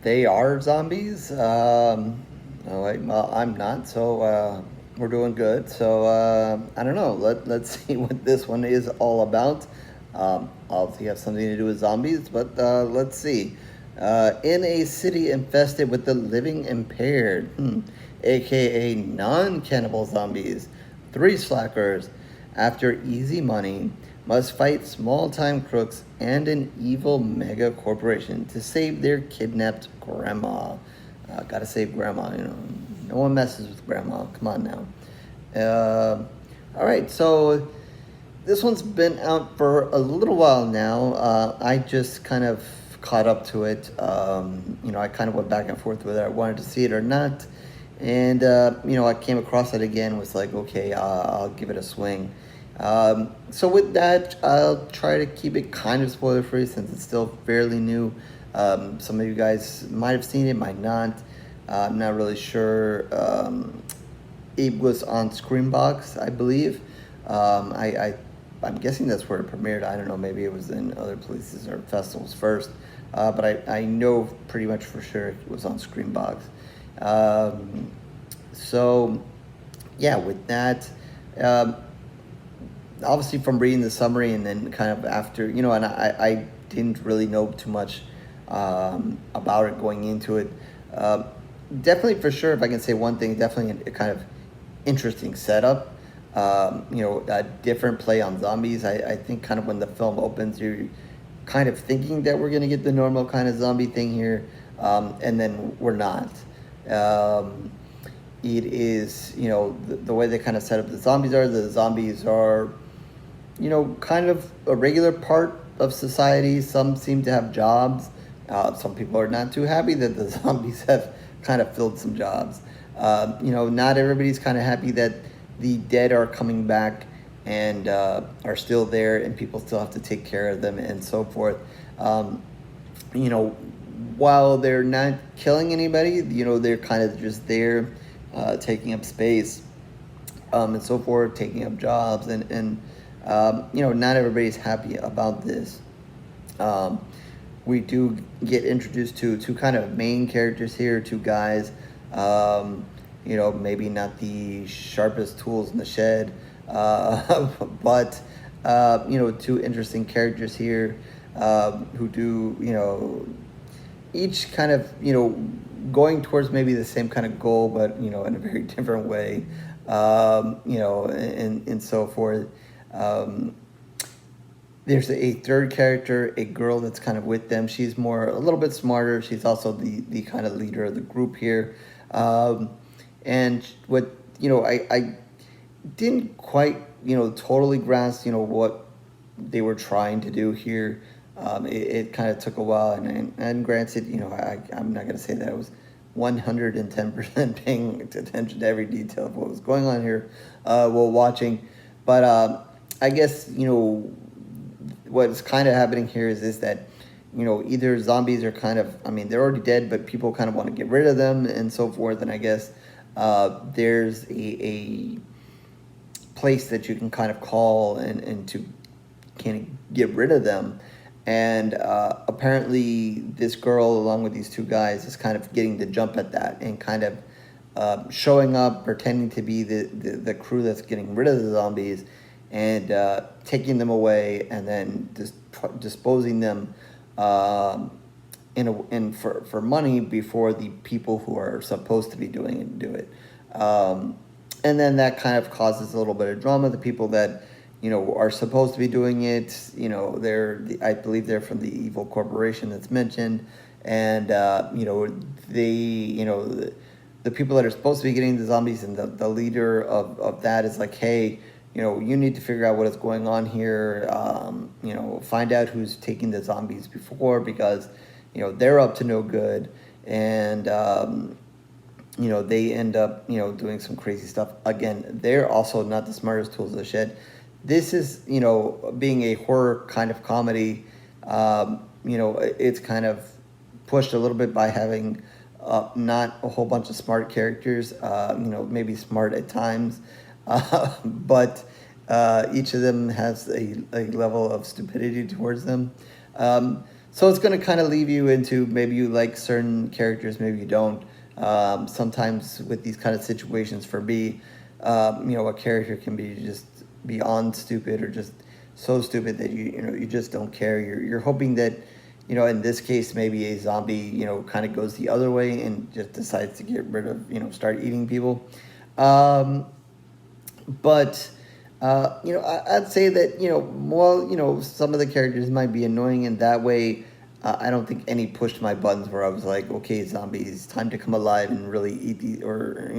they are zombies. Oh, wait, well, I'm not, so we're doing good. So I don't know. Let's see what this one is all about. Obviously, have something to do with zombies, but let's see. In a city infested with the living impaired, aka non-cannibal zombies, three slackers, after easy money, must fight small-time crooks and an evil mega corporation to save their kidnapped grandma. Gotta save grandma, you know. No one messes with grandma. Come on now. All right, so this one's been out for a little while now. I just kind of caught up to it. I kind of went back and forth whether I wanted to see it or not. And, I came across it again, was like, okay, I'll give it a swing. So with that, I'll try to keep it kind of spoiler free since it's still fairly new. Some of you guys might have seen it, might not. I'm not really sure. It was on Screambox, I believe. I'm guessing that's where it premiered. I don't know. Maybe it was in other places or festivals first. But I know pretty much for sure it was on Screambox. So, yeah, with that, um, obviously from reading the summary and then kind of after, and I didn't really know too much about it going into it. Definitely for sure, if I can say one thing, definitely a kind of interesting setup. A different play on zombies. I think kind of when the film opens, you're kind of thinking that we're going to get the normal kind of zombie thing here, and then we're not. Um, it is, the way they kind of set up the zombies are, kind of a regular part of society. Some seem to have jobs. Some people are not too happy that the zombies have kind of filled some jobs. Not everybody's kind of happy that the dead are coming back and are still there, and people still have to take care of them and so forth. Um, you know, while they're not killing anybody, they're kind of just there, taking up space, and so forth, taking up jobs, and not everybody's happy about this. Um, we do get introduced to two kind of main characters here, two guys. Maybe not the sharpest tools in the shed, but two interesting characters here who do each kind of going towards maybe the same kind of goal, but in a very different way, and so forth. Um, there's a third character, a girl that's kind of with them. She's a little bit smarter. She's also the kind of leader of the group here. And what, I didn't quite, totally grasp, what they were trying to do here. It kind of took a while. And granted, I'm not going to say that I was 110% paying attention to every detail of what was going on here while watching. But I guess, what's kind of happening here is that either zombies are kind of, they're already dead, but people kind of want to get rid of them and so forth. And I guess there's a place that you can kind of call and to kind of get rid of them. And apparently this girl, along with these two guys, is kind of getting the jump at that and kind of showing up, pretending to be the crew that's getting rid of the zombies and taking them away and then just disposing them for money before the people who are supposed to be doing it do it. And then that kind of causes a little bit of drama. The people that are supposed to be doing it, I believe they're from the evil corporation that's mentioned, and the people that are supposed to be getting the zombies, and the leader of that is like, hey, you need to figure out what is going on here. Find out who's taking the zombies before, because, they're up to no good. And, they end up, doing some crazy stuff. Again, they're also not the smartest tools of the shed. This is, being a horror kind of comedy, it's kind of pushed a little bit by having not a whole bunch of smart characters, maybe smart at times, but each of them has a level of stupidity towards them. So it's going to kind of leave you into maybe you like certain characters, maybe you don't. Sometimes with these kind of situations, for me, a character can be just beyond stupid or just so stupid that you just don't care. You're hoping that, in this case, maybe a zombie, kind of goes the other way and just decides to get rid of, start eating people. Um, but I'd say that some of the characters might be annoying in that way. I don't think any pushed my buttons where I was like, okay, zombies, time to come alive and really eat these, or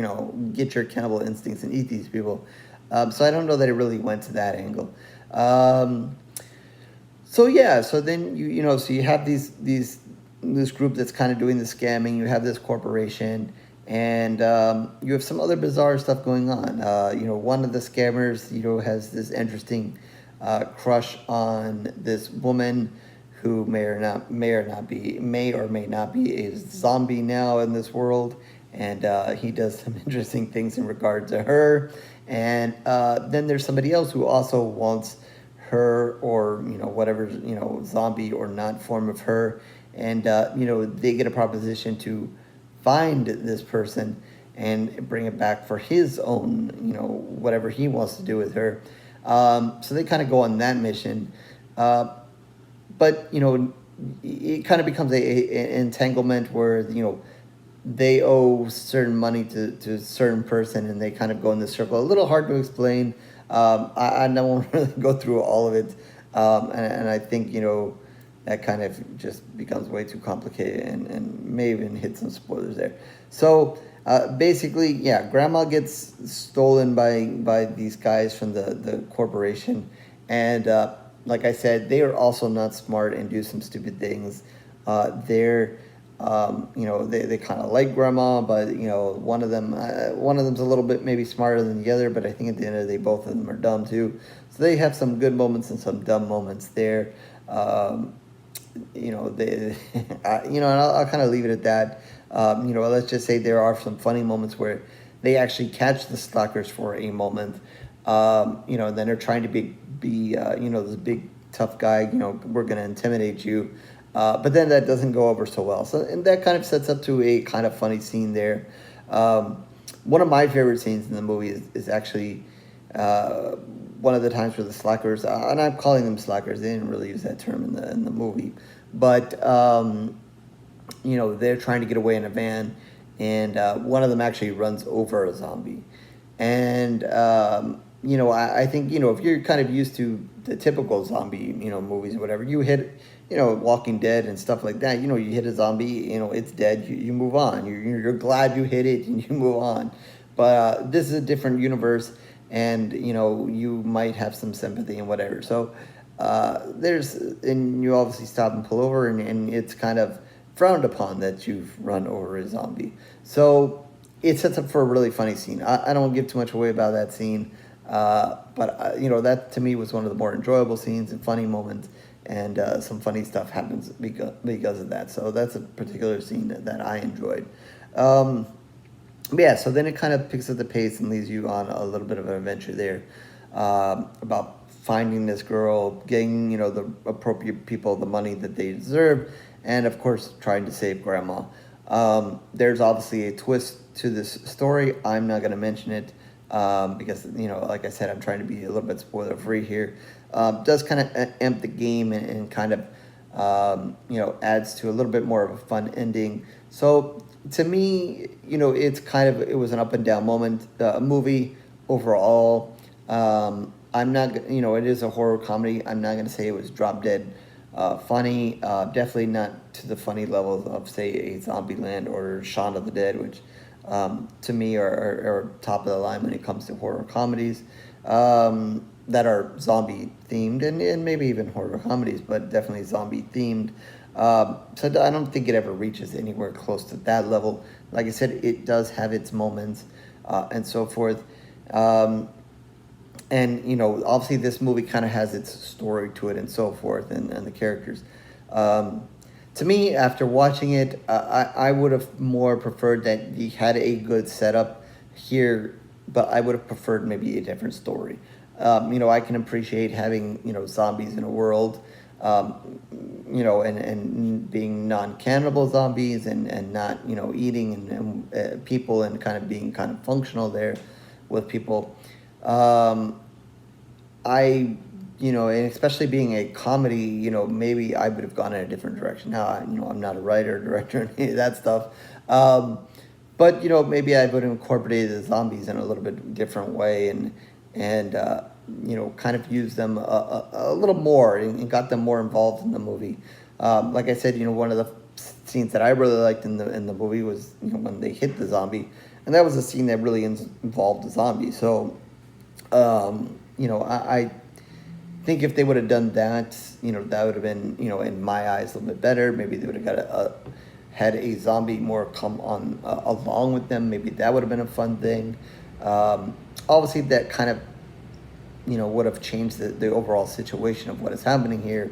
get your cannibal instincts and eat these people. So I don't know that it really went to that angle. Um, so yeah, so then so you have this group that's kind of doing the scamming. You have this corporation, and you have some other bizarre stuff going on. One of the scammers, has this interesting crush on this woman who may or may not be a zombie now in this world, and he does some interesting things in regard to her. And then there's somebody else who also wants her, or whatever, zombie or not form of her, and they get a proposition to find this person and bring it back for his own, whatever he wants to do with her. So they kind of go on that mission. But it kind of becomes a entanglement where they owe certain money to a certain person, and they kind of go in this circle. A little hard to explain. I don't want to really go through all of it, and I think that kind of just becomes way too complicated, and may even hit some spoilers there. So basically, yeah, Grandma gets stolen by these guys from the corporation, and like I said, they are also not smart and do some stupid things. They're they kind of like Grandma, but one of them's a little bit maybe smarter than the other, but I think at the end of the day, both of them are dumb too. So they have some good moments and some dumb moments there. They, and I'll kind of leave it at that. Let's just say there are some funny moments where they actually catch the stalkers for a moment. And then they're trying to be this big tough guy. We're going to intimidate you. But then that doesn't go over so well. So, and that kind of sets up to a kind of funny scene there. One of my favorite scenes in the movie is actually one of the times where the slackers, and I'm calling them slackers, they didn't really use that term in the movie, but they're trying to get away in a van, and one of them actually runs over a zombie. And I think if you're kind of used to the typical zombie movies or whatever, you hit Walking Dead and stuff like that, you hit a zombie, it's dead, you move on, you're glad you hit it and you move on. But this is a different universe, and you might have some sympathy and whatever. So and you obviously stop and pull over, and it's kind of frowned upon that you've run over a zombie. So it sets up for a really funny scene. I don't give too much away about that scene, but that to me was one of the more enjoyable scenes and funny moments, and some funny stuff happens because of that. So that's a particular scene that I enjoyed. But yeah, so then it kind of picks up the pace and leaves you on a little bit of an adventure there, about finding this girl, getting the appropriate people the money that they deserve, and of course trying to save Grandma. There's obviously a twist to this story. I'm not going to mention it because like I said, I'm trying to be a little bit spoiler free here. Does kind of amp the game, and kind of adds to a little bit more of a fun ending. So to me, it was an up and down moment movie overall. I'm not, it is a horror comedy. I'm not going to say it was drop dead funny. Definitely not to the funny levels of, say, a Zombieland or Shaun of the Dead, which to me are top of the line when it comes to horror comedies that are zombie themed, and maybe even horror comedies, but definitely zombie themed. So I don't think it ever reaches anywhere close to that level. Like I said, it does have its moments and so forth. And obviously this movie kind of has its story to it and so forth, and the characters. To me, after watching it, I would have more preferred that you had a good setup here, but I would have preferred maybe a different story. I can appreciate having zombies in a world, and being non-cannibal zombies and not, eating and people and kind of being kind of functional there with people. Um, and especially being a comedy, maybe I would have gone in a different direction. Now, I'm not a writer, director, any of that stuff. But, maybe I would have incorporated the zombies in a little bit different way and kind of used them a little more and got them more involved in the movie. Like I said, one of the scenes that I really liked in the movie was, when they hit the zombie. And that was a scene that really involved the zombie. So, I think if they would have done that, that would have been, in my eyes, a little bit better. Maybe they would have had a zombie more come on along with them. Maybe that would have been a fun thing. Obviously, that kind of, would have changed the overall situation of what is happening here.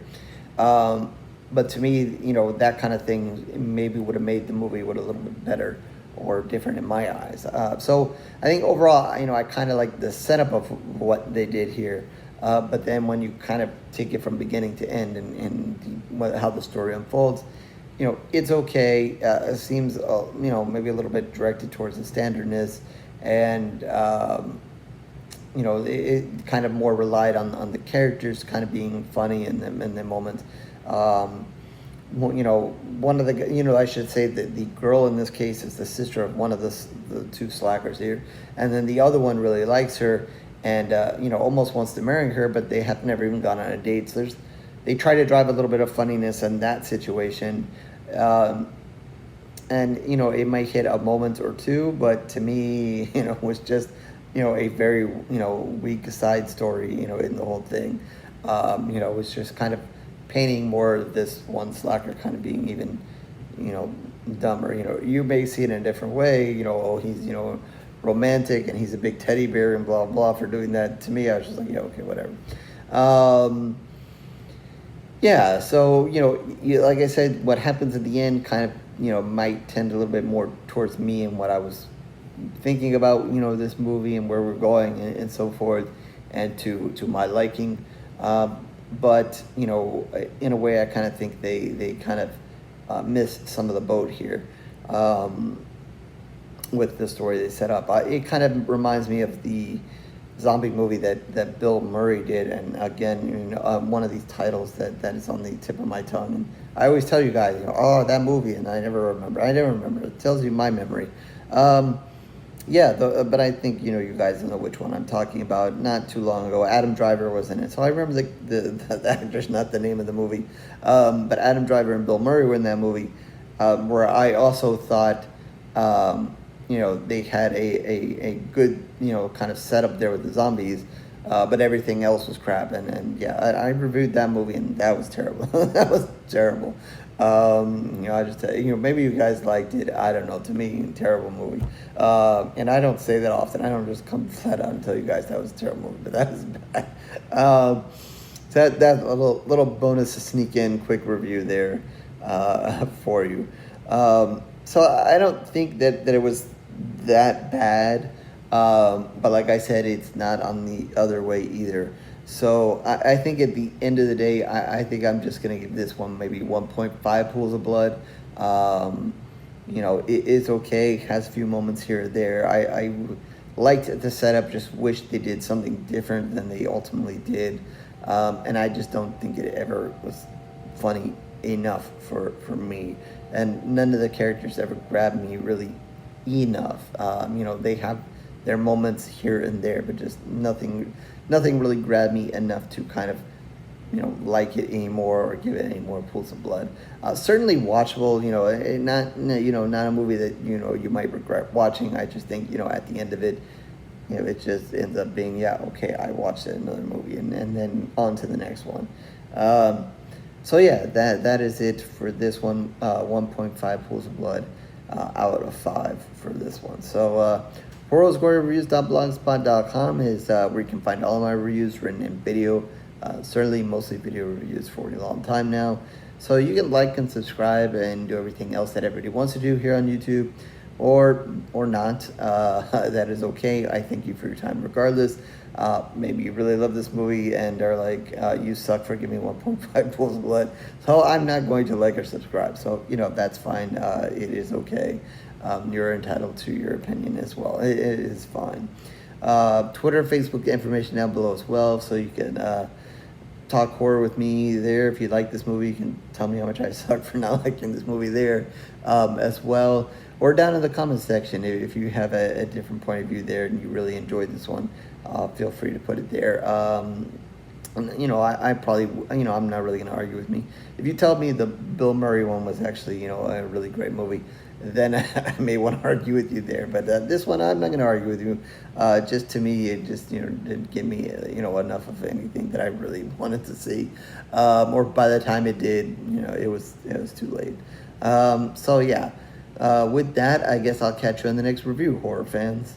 But to me, that kind of thing maybe would have made the movie a little bit better or different in my eyes. So I think overall, I kind of like the setup of what they did here. But then when you kind of take it from beginning to end and how the story unfolds, it's okay. It seems, maybe a little bit directed towards the standardness, and it kind of more relied on the characters kind of being funny in the moments. One of the, I should say that the girl in this case is the sister of one of the two slackers here, and then the other one really likes her and almost wants to marry her, but they have never even gone on a date. So they try to drive a little bit of funniness in that situation, and it might hit a moment or two, but to me, was just a very weak side story in the whole thing. It was just kind of painting more of this one slacker kind of being even dumber. You may see it in a different way. Oh, he's romantic and he's a big teddy bear and blah blah for doing that. To me, I was just like, yeah, okay, whatever. Yeah, so like I said, what happens at the end kind of might tend a little bit more towards me and what I was thinking about this movie and where we're going and so forth, and to my liking. But in a way, I kind of think they kind of missed some of the boat here. With the story they set up. It kind of reminds me of the zombie movie that Bill Murray did, and again, one of these titles that is on the tip of my tongue. And I always tell you guys, oh, that movie, and I never remember. It tells you my memory. But I think you guys know which one I'm talking about. Not too long ago, Adam Driver was in it, so I remember the actor's not the name of the movie, but Adam Driver and Bill Murray were in that movie, where I also thought. They had a good, kind of setup there with the zombies, but everything else was crap. And I reviewed that movie and that was terrible. That was terrible. I just, maybe you guys liked it. I don't know. To me, terrible movie. And I don't say that often. I don't just come flat out and tell you guys that was a terrible movie, but that was bad. So that's a little bonus to sneak in, quick review there for you. So I don't think that it was that bad, but like I said, it's not on the other way either. So I think at the end of the day, I think I'm just going to give this one maybe 1.5 pools of blood. It is okay, has a few moments here or there. I liked the setup, just wish they did something different than they ultimately did. And I just don't think it ever was funny enough for me. And none of the characters ever grabbed me really enough. They have their moments here and there, but just nothing really grabbed me enough to kind of, like it anymore or give it any more pools of blood. Certainly watchable, not a movie that, you might regret watching. I just think, at the end of it, it just ends up being, yeah, okay, I watched another movie and then on to the next one. So yeah, that is it for this one. 1.5 pools of blood out of 5 for this one. So horrorreviews.blogspot.com is where you can find all of my reviews written in video. Certainly mostly video reviews for a long time now. So you can like and subscribe and do everything else that everybody wants to do here on YouTube. or not. That is okay. I thank you for your time regardless. Maybe you really love this movie and are like, you suck for giving me 1.5 pools of blood. So I'm not going to like or subscribe. So, that's fine. It is okay. You're entitled to your opinion as well. It is fine. Twitter, Facebook information down below as well. So you can talk horror with me there. If you like this movie, you can tell me how much I suck for not liking this movie there as well. Or down in the comments section, if you have a different point of view there and you really enjoyed this one, feel free to put it there. I probably, I'm not really going to argue with me. If you tell me the Bill Murray one was actually, a really great movie, then I may want to argue with you there. But this one, I'm not going to argue with you. Just to me, it just, didn't give me, enough of anything that I really wanted to see. Or by the time it did, it was too late. So yeah, with that, I guess I'll catch you in the next review, horror fans.